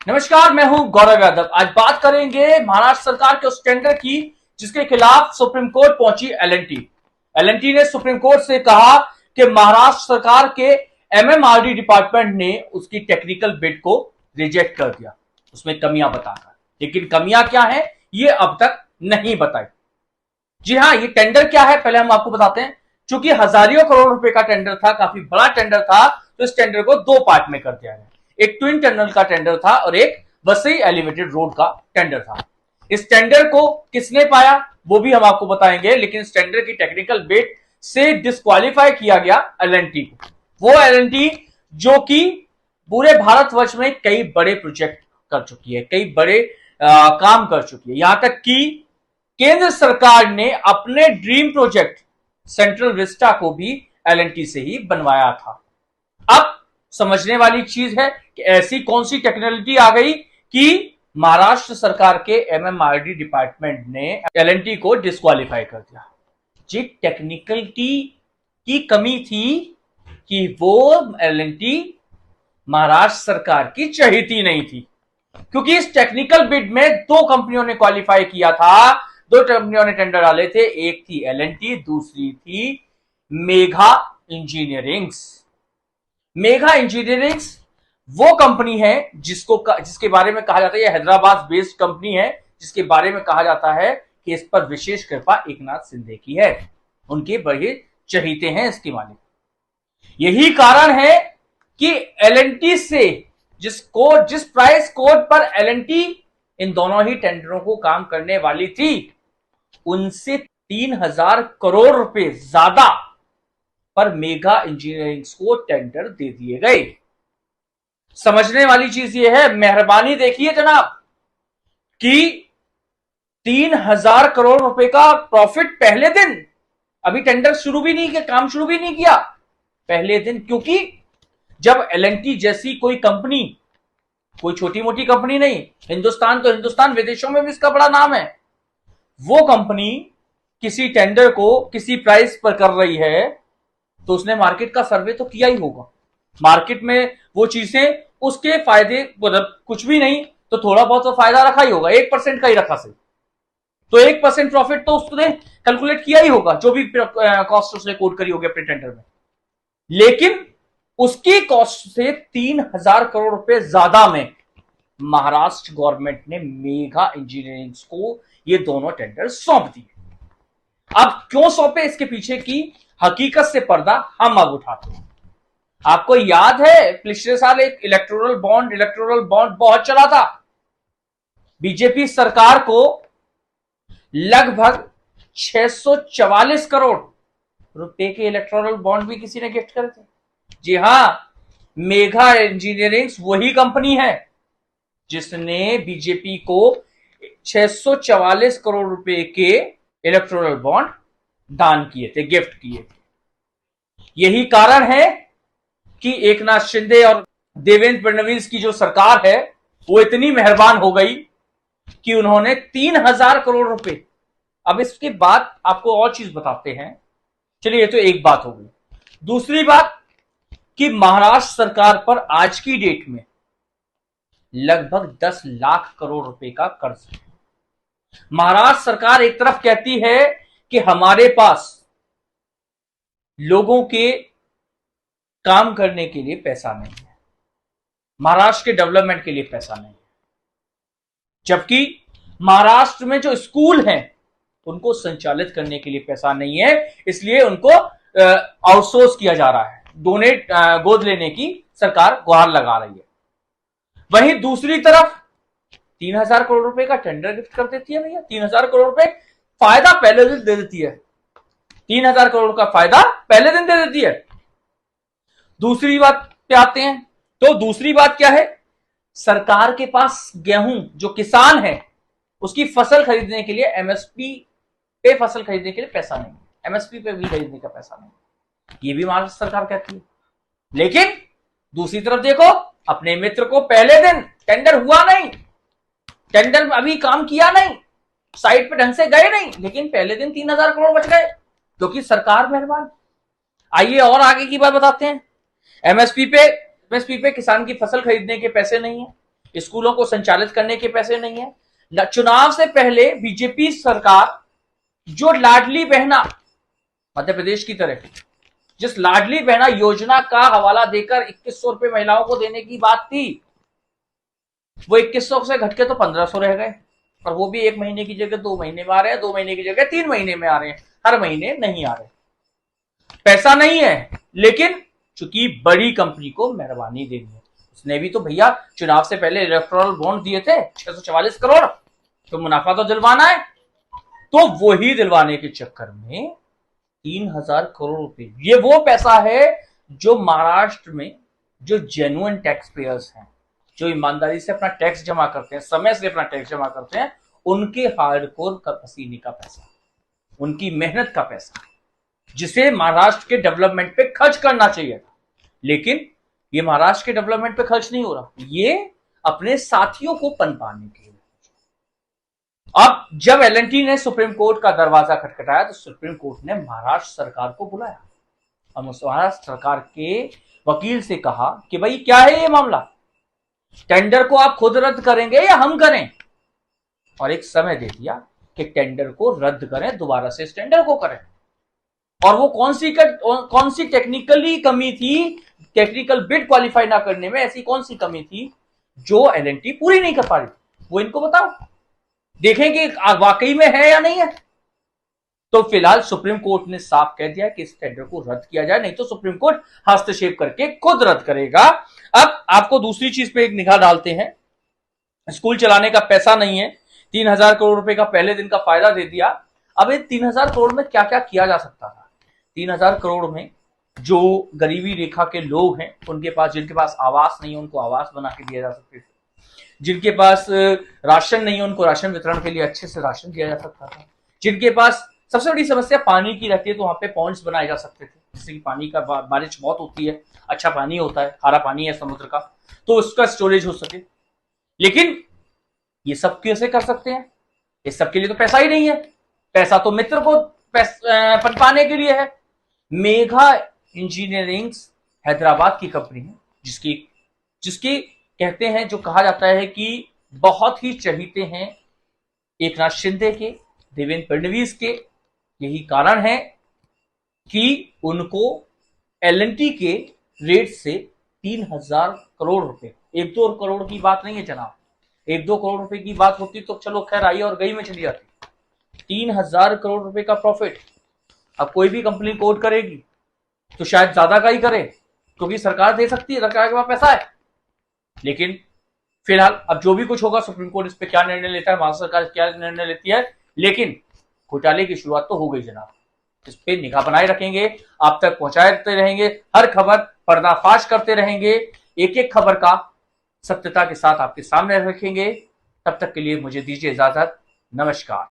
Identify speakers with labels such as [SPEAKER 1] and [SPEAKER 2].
[SPEAKER 1] नमस्कार, मैं हूं गौरव यादव। आज बात करेंगे महाराष्ट्र सरकार के उस टेंडर की जिसके खिलाफ सुप्रीम कोर्ट पहुंची एलएनटी। एलएनटी ने सुप्रीम कोर्ट से कहा कि महाराष्ट्र सरकार के एमएमआरडी डिपार्टमेंट ने उसकी टेक्निकल बिड को रिजेक्ट कर दिया, उसमें कमियां बताकर। लेकिन कमियां क्या है ये अब तक नहीं बताई। जी हां, ये टेंडर क्या है पहले हम आपको बताते हैं। चूंकि हजारों करोड़ रुपए का टेंडर था, काफी बड़ा टेंडर था, तो इस टेंडर को दो पार्ट में कर दिया गया। एक ट्विन टनल का टेंडर था और एक वसई एलिवेटेड रोड का टेंडर था। इस टेंडर को किसने पाया वो भी हम आपको बताएंगे, लेकिन इस टेंडर की टेक्निकल बिड से डिस्क्वालीफाई किया गया एलएनटी को। वो एलएनटी जो कि पूरे भारतवर्ष में कई बड़े प्रोजेक्ट कर चुकी है, कई बड़े काम कर चुकी है। यहां तक कि केंद्र सरकार ने अपने ड्रीम प्रोजेक्ट सेंट्रल विस्टा को भी एलएनटी से ही बनवाया था। अब समझने वाली चीज है कि ऐसी कौन सी टेक्नोलॉजी आ गई कि महाराष्ट्र सरकार के एमएमआरडी डिपार्टमेंट ने एलएनटी को डिस्क्वालीफाई कर दिया। जी, टेक्निकलिटी की कमी थी कि वो एलएनटी महाराष्ट्र सरकार की चहेती नहीं थी, क्योंकि इस टेक्निकल बिड में दो कंपनियों ने क्वालिफाई किया था, दो कंपनियों ने टेंडर डाले थे। एक थी एलएनटी, दूसरी थी मेघा इंजीनियरिंग्स। मेघा इंजीनियरिंग्स वो कंपनी है जिसके बारे में कहा जाता है, ये हैदराबाद बेस्ड कंपनी है, जिसके बारे में कहा जाता है कि इस पर विशेष कृपा एकनाथ शिंदे की है। उनके बड़े चहीते हैं इसके मालिक। यही कारण है कि एलएनटी से जिस प्राइस कोड पर एलएनटी इन दोनों ही टेंडरों को काम करने वाली थी, उनसे 3,000 करोड़ रुपए ज्यादा पर मेघा इंजीनियरिंग को टेंडर दे दिए गए। समझने वाली चीज यह है, मेहरबानी देखिए जनाब, कि 3,000 करोड़ रुपए का प्रॉफिट पहले दिन, अभी टेंडर शुरू भी नहीं किया, काम शुरू भी नहीं किया, पहले दिन। क्योंकि जब एलएनटी जैसी कोई कंपनी, कोई छोटी मोटी कंपनी नहीं, हिंदुस्तान तो हिंदुस्तान, विदेशों में भी इसका बड़ा नाम है, वो कंपनी किसी टेंडर को किसी प्राइस पर कर रही है तो उसने मार्केट का सर्वे तो किया ही होगा। मार्केट में वो चीजें उसके फायदे, मतलब कुछ भी नहीं तो थोड़ा बहुत तो फायदा रखा ही होगा, 1% का ही रखा से, तो 1% प्रॉफिट तो उसने कैलकुलेट किया ही होगा, जो भी कॉस्ट उसने कोट करी होगी अपने टेंडर में। लेकिन उसकी कॉस्ट से 3,000 करोड़ रुपए ज्यादा में महाराष्ट्र गवर्नमेंट ने मेघा इंजीनियरिंग को ये दोनों टेंडर सौंप दिए। अब क्यों सौंपे, इसके पीछे की हकीकत से पर्दा हम अब उठाते हैं। आपको याद है पिछले साल एक इलेक्टोरल बॉन्ड बहुत चला था। बीजेपी सरकार को लगभग 644 करोड़ रुपए के इलेक्टोरल बॉन्ड भी किसी ने गिफ्ट करे थे। जी हां, मेघा इंजीनियरिंग वही कंपनी है जिसने बीजेपी को 644 करोड़ रुपए के इलेक्टोरल बॉन्ड दान किए थे, गिफ्ट किए थे। यही कारण है कि एकनाथ शिंदे और देवेंद्र फडणवीस की जो सरकार है वो इतनी मेहरबान हो गई कि उन्होंने 3,000 करोड़ रुपए। अब इसके बाद आपको और चीज बताते हैं। चलिए, ये तो एक बात हो गई। दूसरी बात कि महाराष्ट्र सरकार पर आज की डेट में लगभग 10 लाख करोड़ रुपए का कर्ज है। महाराष्ट्र सरकार एक तरफ कहती है कि हमारे पास लोगों के काम करने के लिए पैसा नहीं है, महाराष्ट्र के डेवलपमेंट के लिए पैसा नहीं है, जबकि महाराष्ट्र में जो स्कूल हैं उनको संचालित करने के लिए पैसा नहीं है, इसलिए उनको आउटसोर्स किया जा रहा है, डोनेट गोद लेने की सरकार गुहार लगा रही है। वहीं दूसरी तरफ 3,000 करोड़ रुपए का टेंडर गिफ्ट कर देती है। भैया 3,000 करोड़ रुपए फायदा पहले दिन दे देती है, 3,000 करोड़ का फायदा पहले दिन दे देती है। दूसरी बात पे आते हैं, तो दूसरी बात क्या है, सरकार के पास गेहूं, जो किसान है उसकी फसल खरीदने के लिए एमएसपी पे फसल खरीदने के लिए पैसा नहीं, एमएसपी पे भी खरीदने का पैसा नहीं, ये भी महाराष्ट्र सरकार कहती है। लेकिन दूसरी तरफ देखो, अपने मित्र को पहले दिन टेंडर हुआ नहीं, टेंडर अभी काम किया नहीं, साइट पे ढंग से गए नहीं, लेकिन पहले दिन 3,000 करोड़ बच गए, क्योंकि सरकार मेहरबान। आइए और आगे की बात बताते हैं। एमएसपी पे किसान की फसल खरीदने के पैसे नहीं है, स्कूलों को संचालित करने के पैसे नहीं है। चुनाव से पहले बीजेपी सरकार जो लाडली बहना मध्य प्रदेश की तरह जिस लाडली बहना योजना का हवाला देकर 2100 रुपए महिलाओं को देने की बात थी, वो 2100 से घटके तो 1500 रह गए, और वो भी 1 महीने की जगह 2 महीने में आ रहे हैं, 2 महीने की जगह 3 महीने में आ रहे हैं, हर महीने नहीं आ रहे। पैसा नहीं है, लेकिन चूंकि बड़ी कंपनी को मेहरबानी देनी है, उसने भी तो भैया चुनाव से पहले इलेक्टोरल बॉन्ड दिए थे 644 करोड़, तो मुनाफा तो दिलवाना है। तो वही दिलवाने के चक्कर में 3000 करोड़ रुपए, ये वो पैसा है जो महाराष्ट्र में जो जेन्युइन टैक्स पेयर्स हैं, जो ईमानदारी से अपना टैक्स जमा करते हैं, समय से अपना टैक्स जमा करते हैं, उनके हार्डकोर का पसीने का पैसा, उनकी मेहनत का पैसा, जिसे महाराष्ट्र के डेवलपमेंट पे खर्च करना चाहिए था, लेकिन ये महाराष्ट्र के डेवलपमेंट पे खर्च नहीं हो रहा, ये अपने साथियों को पनपाने के लिए। अब जब एलएनटी ने सुप्रीम कोर्ट का दरवाजा खटखटाया तो सुप्रीम कोर्ट ने महाराष्ट्र सरकार को बुलाया और महाराष्ट्र सरकार के वकील से कहा कि भाई क्या है ये मामला, टेंडर को आप खुद रद्द करेंगे या हम करें, और एक समय दे दिया कि टेंडर को रद्द करें, दोबारा से इस टेंडर को करें। और वो कौन सी टेक्निकली कमी थी, टेक्निकल बिड क्वालिफाई ना करने में ऐसी कौन सी कमी थी जो एलएनटी पूरी नहीं कर पा रही, वो इनको बताओ, देखेंगे वाकई में है या नहीं है। तो फिलहाल सुप्रीम कोर्ट ने साफ कह दिया कि इस टेंडर को रद्द किया जाए, नहीं तो सुप्रीम कोर्ट हस्तक्षेप करके खुद रद्द करेगा। अब आपको दूसरी चीज पे एक निगाह डालते हैं, स्कूल चलाने का पैसा नहीं है, 3000 करोड़ रुपए का पहले दिन का फायदा दे दिया। अब ये 3000 करोड़ में क्या क्या किया जा सकता था। 3000 करोड़ में जो गरीबी रेखा के लोग हैं उनके पास, जिनके पास आवास नहीं है उनको आवास बना के दिया जा सकते थे, जिनके पास राशन नहीं है उनको राशन वितरण के लिए अच्छे से राशन दिया जा सकता था, जिनके पास सबसे बड़ी समस्या पानी की रहती है तो वहां पे पॉइंट्स बनाए जा सकते थे, जिससे कि पानी का बारिश बहुत होती है, अच्छा पानी होता है, खारा पानी है समुद्र का, तो उसका स्टोरेज हो सके। लेकिन ये सब कैसे कर सकते हैं, इस सब के लिए तो पैसा ही नहीं है, पैसा तो मित्र को पनपाने के लिए है। मेघा इंजीनियरिंग हैदराबाद की कंपनी है, जिसकी कहते हैं, जो कहा जाता है कि बहुत ही चहीते हैं एक नाथ शिंदे के, देवेंद्र फडणवीस के। यही कारण है कि उनको एलएनटी के रेट से 3000 करोड़ रुपए, 1-2 करोड़ की बात नहीं है जनाब, 1-2 करोड़ रुपए की बात होती तो चलो खैर आई और गई में चली जाती। 3000 करोड़ रुपए का प्रॉफिट। अब कोई भी कंपनी कोट करेगी तो शायद ज्यादा का ही करे, क्योंकि सरकार दे सकती है, सरकार के पास पैसा है। लेकिन फिलहाल अब जो भी कुछ होगा, सुप्रीम कोर्ट इस पे क्या निर्णय लेता है, महाराष्ट्र सरकार क्या निर्णय लेती है, लेकिन घोटाले की शुरुआत तो हो गई जनाब। इस पे निगाह बनाए रखेंगे, आप तक पहुंचाते रहेंगे, हर खबर पर्दाफाश करते रहेंगे, एक एक खबर का सत्यता के साथ आपके सामने रखेंगे। तब तक के लिए मुझे दीजिए इजाजत, नमस्कार।